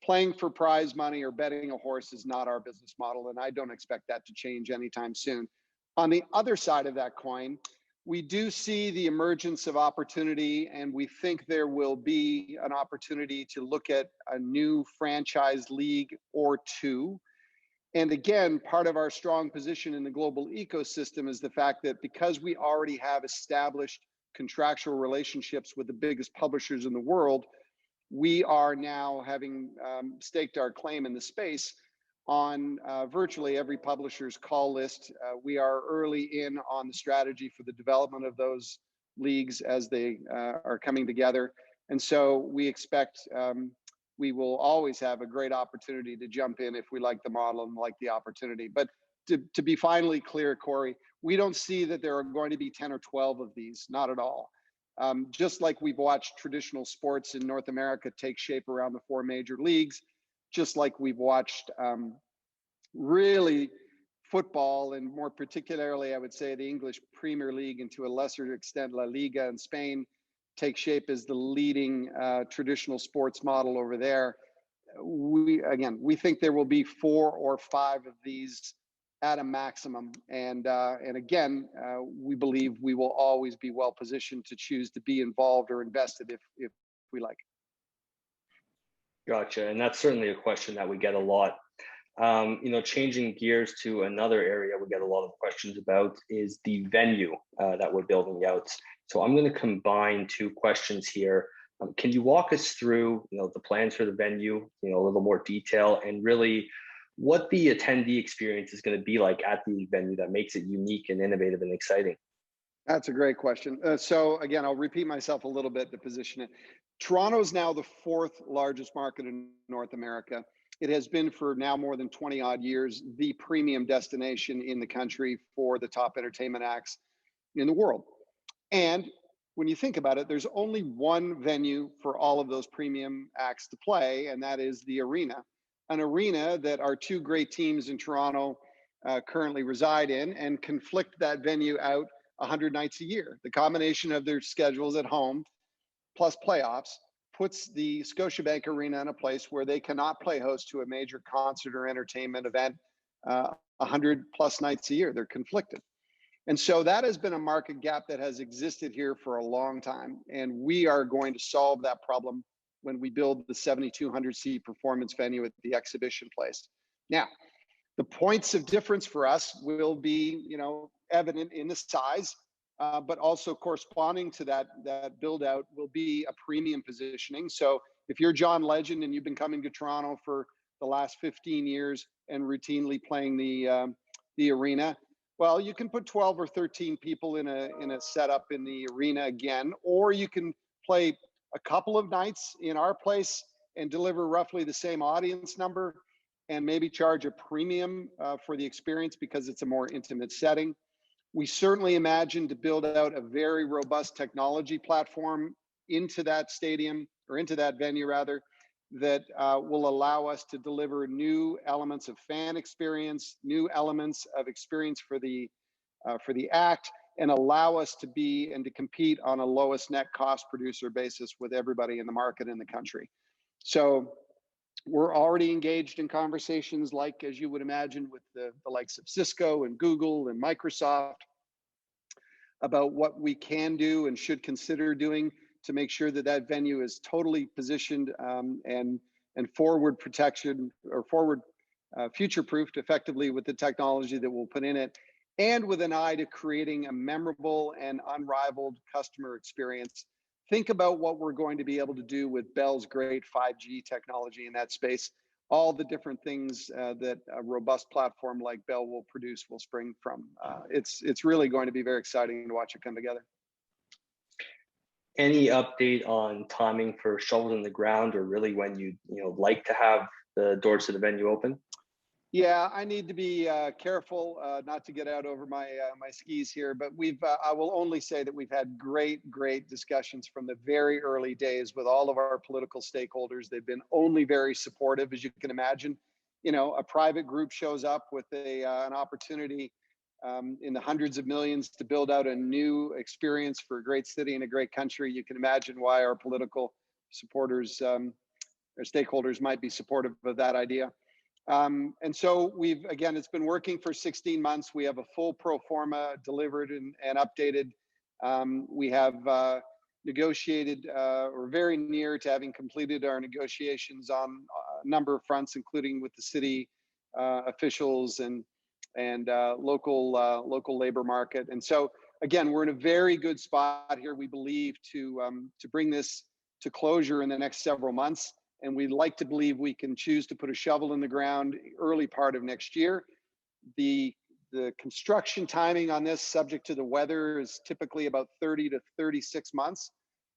playing for prize money or betting a horse is not our business model, and I don't expect that to change anytime soon. On the other side of that coin, we do see the emergence of opportunity, and we think there will be an opportunity to look at a new franchise league or two. And again, part of our strong position in the global ecosystem is the fact that because we already have established contractual relationships with the biggest publishers in the world, we are now, having staked our claim in the space, on virtually every publisher's call list. We are early in on the strategy for the development of those leagues as they are coming together. And so we expect we will always have a great opportunity to jump in if we like the model and like the opportunity. But to be finally clear, Corey, we don't see that there are going to be 10 or 12 of these, not at all. Just like we've watched traditional sports in North America take shape around the 4 major leagues, just like we've watched really football, and more particularly, I would say, the English Premier League, and to a lesser extent, La Liga in Spain, take shape as the leading traditional sports model over there. We think there will be 4 or 5 of these at a maximum, and again, we believe we will always be well positioned to choose to be involved or invested if we like. Gotcha, and that's certainly a question that we get a lot. Changing gears to another area we get a lot of questions about is the venue that we're building out. So I'm going to combine 2 questions here. Can you walk us through, the plans for the venue, a little more detail, and really what the attendee experience is going to be like at the venue that makes it unique and innovative and exciting. That's a great question. So again, I'll repeat myself a little bit to position it. Toronto is now the fourth largest market in North America. It has been for now more than 20 odd years, the premium destination in the country for the top entertainment acts in the world. And when you think about it, there's only one venue for all of those premium acts to play, and that is the arena. An arena that our two great teams in Toronto currently reside in and conflict that venue out 100 nights a year. The combination of their schedules at home plus playoffs puts the Scotiabank Arena in a place where they cannot play host to a major concert or entertainment event 100 plus nights a year. They're conflicted. And so that has been a market gap that has existed here for a long time. And we are going to solve that problem when we build the 7,200 seat performance venue at the exhibition place. Now, the points of difference for us will be, evident in the size, but also corresponding to that build out will be a premium positioning. So if you're John Legend and you've been coming to Toronto for the last 15 years and routinely playing the arena, well, you can put 12 or 13 people in a setup in the arena again, or you can play a couple of nights in our place and deliver roughly the same audience number and maybe charge a premium for the experience because it's a more intimate setting. We certainly imagine to build out a very robust technology platform into that stadium, or into that venue rather, that will allow us to deliver new elements of fan experience, new elements of experience for the act, and allow us to be and to compete on a lowest net cost producer basis with everybody in the market in the country. So we're already engaged in conversations, like, as you would imagine, with the likes of Cisco and Google and Microsoft about what we can do and should consider doing to make sure that that venue is totally positioned and forward protection or forward future-proofed effectively with the technology that we'll put in it, and with an eye to creating a memorable and unrivaled customer experience. Think about what we're going to be able to do with Bell's great 5G technology in that space. All the different things that a robust platform like Bell will produce will spring from. It's really going to be very exciting to watch it come together. Any update on timing for shovels in the ground, or really when you like to have the doors to the venue open? Yeah, I need to be careful not to get out over my skis here, but I will only say that we've had great discussions from the very early days with all of our political stakeholders. They've been only very supportive, as you can imagine. A private group shows up with an opportunity in the hundreds of millions to build out a new experience for a great city and a great country. You can imagine why our political supporters or stakeholders might be supportive of that idea. And so it's been working for 16 months. We have a full pro forma delivered and updated. We have negotiated or very near to having completed our negotiations on a number of fronts, including with the city officials and local labor market. And so again, we're in a very good spot here, we believe, to bring this to closure in the next several months. And we'd like to believe we can choose to put a shovel in the ground early part of next year. The construction timing on this, subject to the weather, is typically about 30 to 36 months.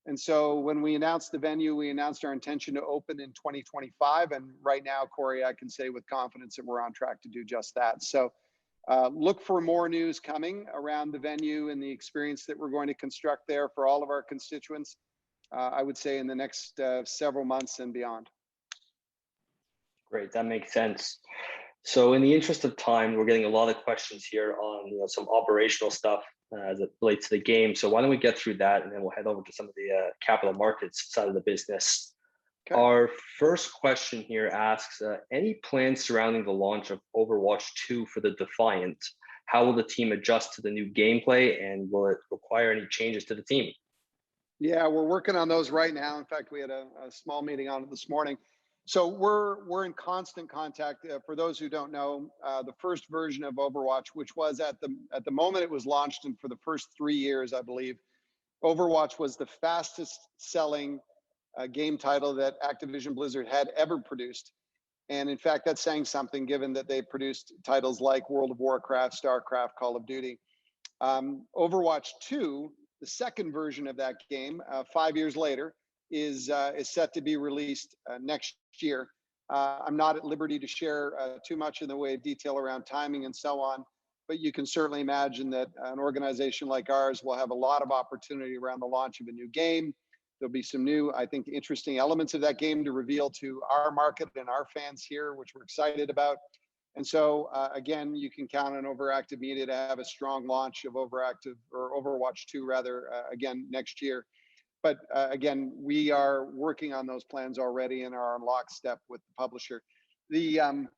And so when we announced the venue, we announced our intention to open in 2025. And right now, Corey, I can say with confidence that we're on track to do just that. So look for more news coming around the venue and the experience that we're going to construct there for all of our constituents. I would say in the next several months and beyond. Great, that makes sense. So in the interest of time, we're getting a lot of questions here on some operational stuff as it relates to the game. So why don't we get through that, and then we'll head over to some of the capital markets side of the business. Okay. Our first question here asks, any plans surrounding the launch of Overwatch 2 for the Defiant? How will the team adjust to the new gameplay, and will it require any changes to the team? Yeah, we're working on those right now. In fact, we had a small meeting on it this morning. So we're in constant contact. For those who don't know, the first version of Overwatch, which was at the moment it was launched, and for the first 3 years, I believe, Overwatch was the fastest selling game title that Activision Blizzard had ever produced. And in fact, that's saying something given that they produced titles like World of Warcraft, StarCraft, Call of Duty. Overwatch 2, the second version of that game, 5 years later, is set to be released next year. I'm not at liberty to share too much in the way of detail around timing and so on, but you can certainly imagine that an organization like ours will have a lot of opportunity around the launch of a new game. There'll be some new, I think, interesting elements of that game to reveal to our market and our fans here, which we're excited about. And so, again, you can count on OverActive Media to have a strong launch of OverActive, or Overwatch 2, rather, again, next year. But again, we are working on those plans already and are on lockstep with the publisher. The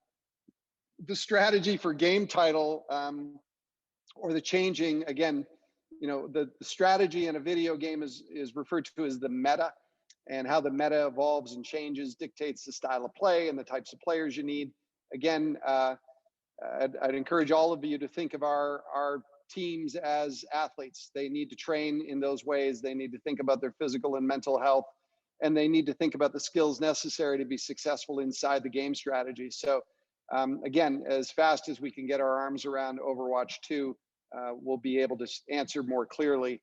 strategy for game title, or the changing, again, the strategy in a video game is referred to as the meta, and how the meta evolves and changes dictates the style of play and the types of players you need. Again, I'd encourage all of you to think of our teams as athletes. They need to train in those ways. They need to think about their physical and mental health, and they need to think about the skills necessary to be successful inside the game strategy. So again, as fast as we can get our arms around Overwatch 2, we'll be able to answer more clearly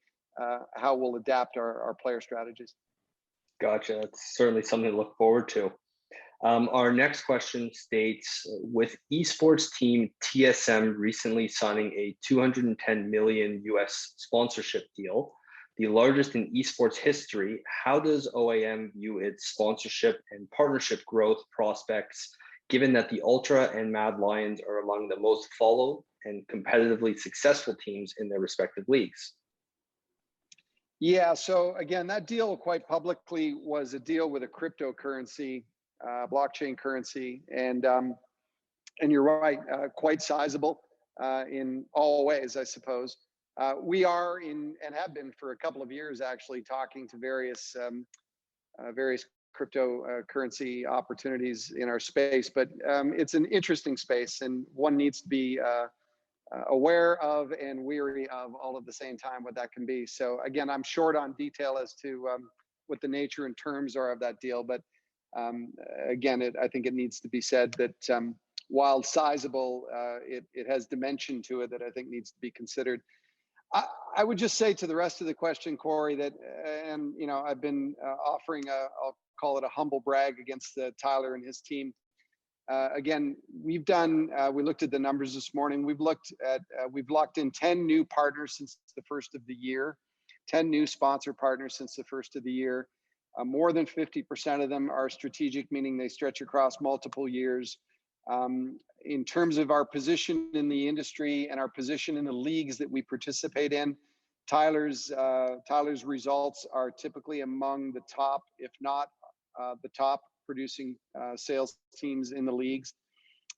how we'll adapt our player strategies. Gotcha. That's certainly something to look forward to. Our next question states, with esports team TSM recently signing a $210 million US sponsorship deal, the largest in esports history, how does OAM view its sponsorship and partnership growth prospects, given that the Ultra and Mad Lions are among the most followed and competitively successful teams in their respective leagues? Yeah, so again, that deal quite publicly was a deal with a cryptocurrency, blockchain currency, and you're right, quite sizable in all ways, I suppose. We are in, and have been for a couple of years actually, talking to various cryptocurrency opportunities in our space, but it's an interesting space, and one needs to be aware of and weary of all at the same time what that can be. So again, I'm short on detail as to what the nature and terms are of that deal, but again, I think it needs to be said that while sizable, it has dimension to it that I think needs to be considered. I would just say to the rest of the question, Corey, that, and I've been offering I'll call it a humble brag against Tyler and his team. Again, we looked at the numbers this morning. We've locked in 10 new partners since the first of the year, 10 new sponsor partners since the first of the year. More than 50% of them are strategic, meaning they stretch across multiple years. In terms of our position in the industry and our position in the leagues that we participate in, Tyler's results are typically among the top, if not the top producing sales teams in the leagues.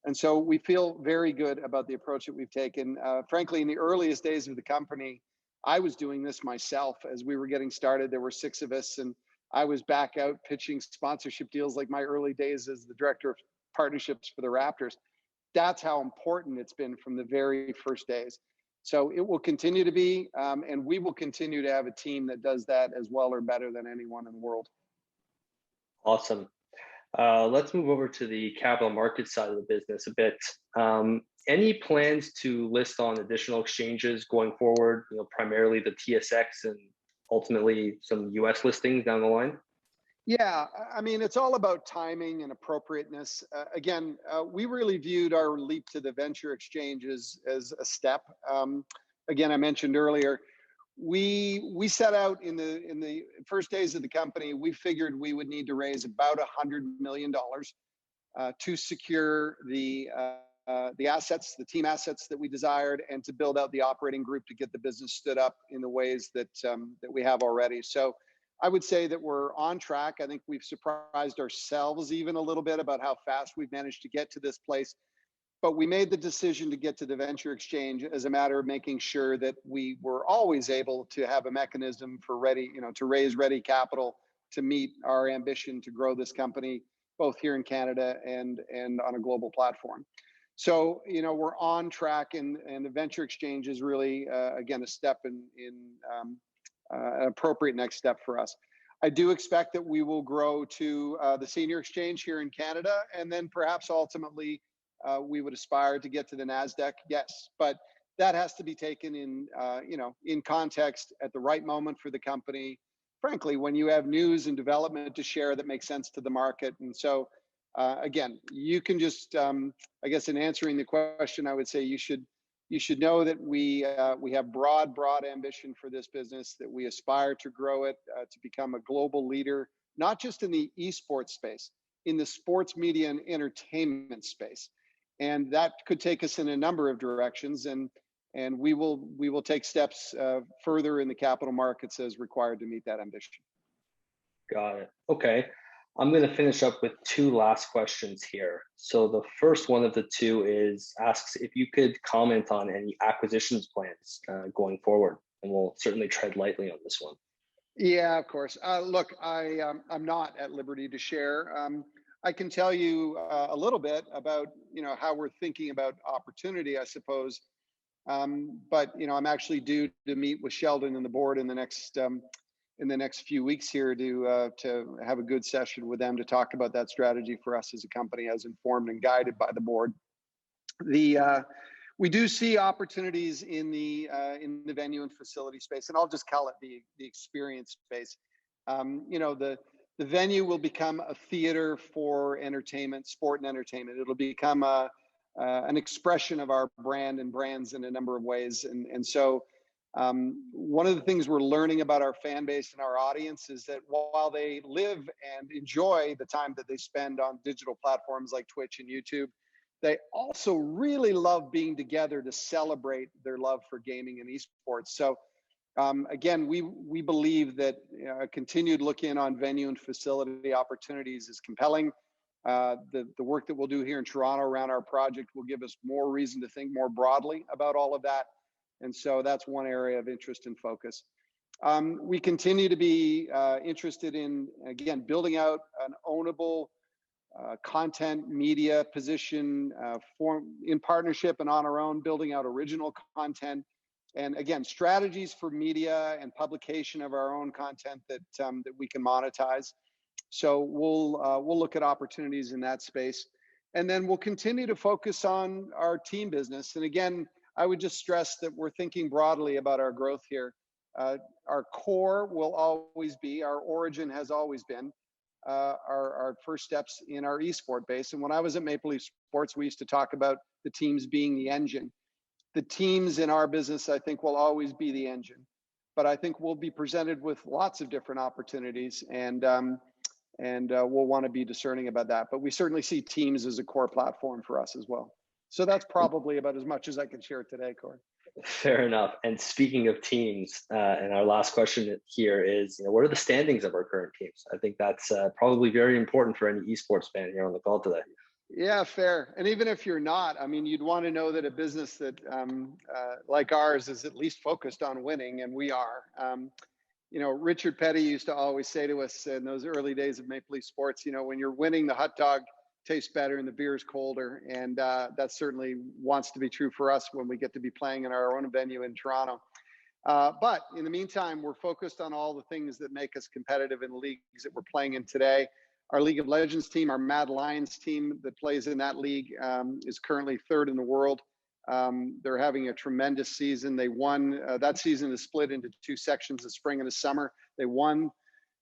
And so we feel very good about the approach that we've taken. Frankly, in the earliest days of the company, I was doing this myself. As we were getting started, there were 6 of us, and I was back out pitching sponsorship deals like my early days as the director of partnerships for the Raptors. That's how important it's been from the very first days. So it will continue to be, and we will continue to have a team that does that as well or better than anyone in the world. Awesome. Let's move over to the capital market side of the business a bit. Any plans to list on additional exchanges going forward, primarily the TSX and ultimately some US listings down the line? Yeah, I mean, it's all about timing and appropriateness. Again, we really viewed our leap to the venture exchanges as a step. Again, I mentioned earlier, we set out in the first days of the company. We figured we would need to raise about $100 million to secure the assets, the team assets that we desired, and to build out the operating group to get the business stood up in the ways that we have already. So I would say that we're on track. I think we've surprised ourselves even a little bit about how fast we've managed to get to this place. But we made the decision to get to the venture exchange as a matter of making sure that we were always able to have a mechanism for to raise ready capital to meet our ambition to grow this company, both here in Canada and on a global platform. So, we're on track, and the venture exchange is really, again, a step in an appropriate next step for us. I do expect that we will grow to the senior exchange here in Canada, and then perhaps ultimately we would aspire to get to the NASDAQ. Yes, but that has to be taken in, in context at the right moment for the company. Frankly, when you have news and development to share that makes sense to the market. And so, again, you can just, I guess, in answering the question, I would say you should know that we have broad ambition for this business, that we aspire to grow it to become a global leader, not just in the esports space, in the sports media and entertainment space. And that could take us in a number of directions, and we will take steps further in the capital markets as required to meet that ambition. Got it. Okay. I'm going to finish up with two last questions here. So the first one of the two asks if you could comment on any acquisitions plans going forward, and we'll certainly tread lightly on this one. Yeah, of course. Look, I'm not at liberty to share. I can tell you a little bit about how we're thinking about opportunity, I suppose. But I'm actually due to meet with Sheldon and the board in the next few weeks here to have a good session with them to talk about that strategy for us as a company, as informed and guided by the board. We do see opportunities in the venue and facility space, and I'll just call it the experience space. The venue will become a theater for entertainment, sport and entertainment. It'll become an expression of our brand and brands in a number of ways, and so. One of the things we're learning about our fan base and our audience is that while they live and enjoy the time that they spend on digital platforms like Twitch and YouTube, they also really love being together to celebrate their love for gaming and esports. So again, we believe that a continued look in on venue and facility opportunities is compelling. The work that we'll do here in Toronto around our project will give us more reason to think more broadly about all of that. And so that's one area of interest and focus. We continue to be interested in, again, building out an ownable content media position in partnership and on our own, building out original content. And again, strategies for media and publication of our own content that we can monetize. So we'll look at opportunities in that space. And then we'll continue to focus on our team business. And again, I would just stress that we're thinking broadly about our growth here. Our core will always be, our origin has always been, our first steps in our esport base. And when I was at Maple Leaf Sports, we used to talk about the teams being the engine. The teams in our business, I think, will always be the engine. But I think we'll be presented with lots of different opportunities, and we'll want to be discerning about that. But we certainly see teams as a core platform for us as well. So that's probably about as much as I can share today, Corey. Fair enough. And speaking of teams, and our last question here is, what are the standings of our current teams? I think that's probably very important for any esports fan here on the call today. Yeah, fair. And even if you're not, I mean, you'd want to know that a business that like ours is at least focused on winning, and we are. Richard Petty used to always say to us in those early days of Maple Leaf Sports, when you're winning, the hot dog tastes better and the beer is colder, and that certainly wants to be true for us when we get to be playing in our own venue in Toronto. But in the meantime, we're focused on all the things that make us competitive in the leagues that we're playing in today. Our League of Legends team, our Mad Lions team that plays in that league, is currently third in the world. They're having a tremendous season. They won. That season is split into two sections, the spring and the summer. They won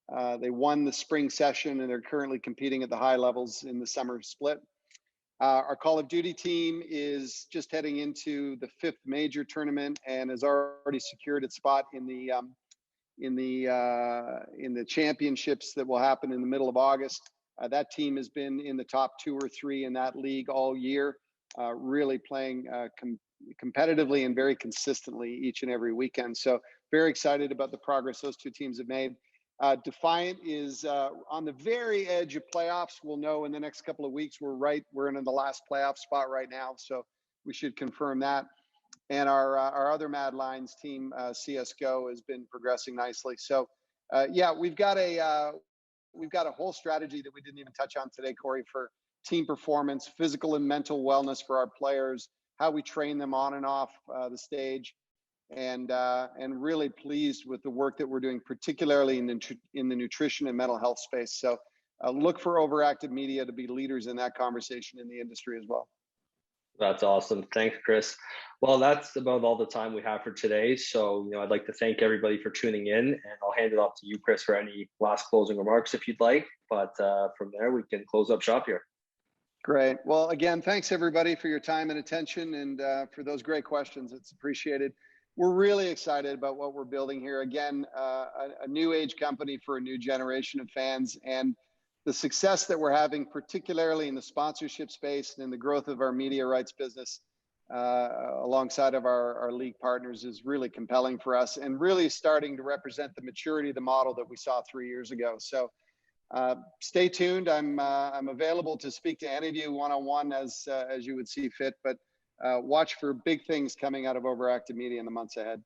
the spring session, and they're currently competing at the high levels in the summer split. Our Call of Duty team is just heading into the 5th major tournament and has already secured its spot in the championships that will happen in the middle of August. That team has been in the top 2 or 3 in that league all year, really playing competitively and very consistently each and every weekend. So very excited about the progress those two teams have made. Defiant is on the very edge of playoffs. We'll know in the next couple of weeks. We're in the last playoff spot right now, so we should confirm that. And our other Mad Lions team, CSGO, has been progressing nicely. So yeah, we've got a whole strategy that we didn't even touch on today, Corey, for team performance, physical and mental wellness for our players, how we train them on and off the stage. and really pleased with the work that we're doing, particularly in the nutrition and mental health space. So look for OverActive Media to be leaders in that conversation in the industry as well. That's awesome. Thanks, Chris. Well, that's about all the time we have for today. So, I'd like to thank everybody for tuning in, and I'll hand it off to you, Chris, for any last closing remarks if you'd like. But from there, we can close up shop here. Great. Well, again, thanks everybody for your time and attention, and for those great questions. It's appreciated. We're really excited about what we're building here. Again, a new age company for a new generation of fans, and the success that we're having, particularly in the sponsorship space and in the growth of our media rights business alongside of our league partners, is really compelling for us and really starting to represent the maturity of the model that we saw 3 years ago. So stay tuned. I'm available to speak to any of you one-on-one as you would see fit, but watch for big things coming out of OverActive Media in the months ahead.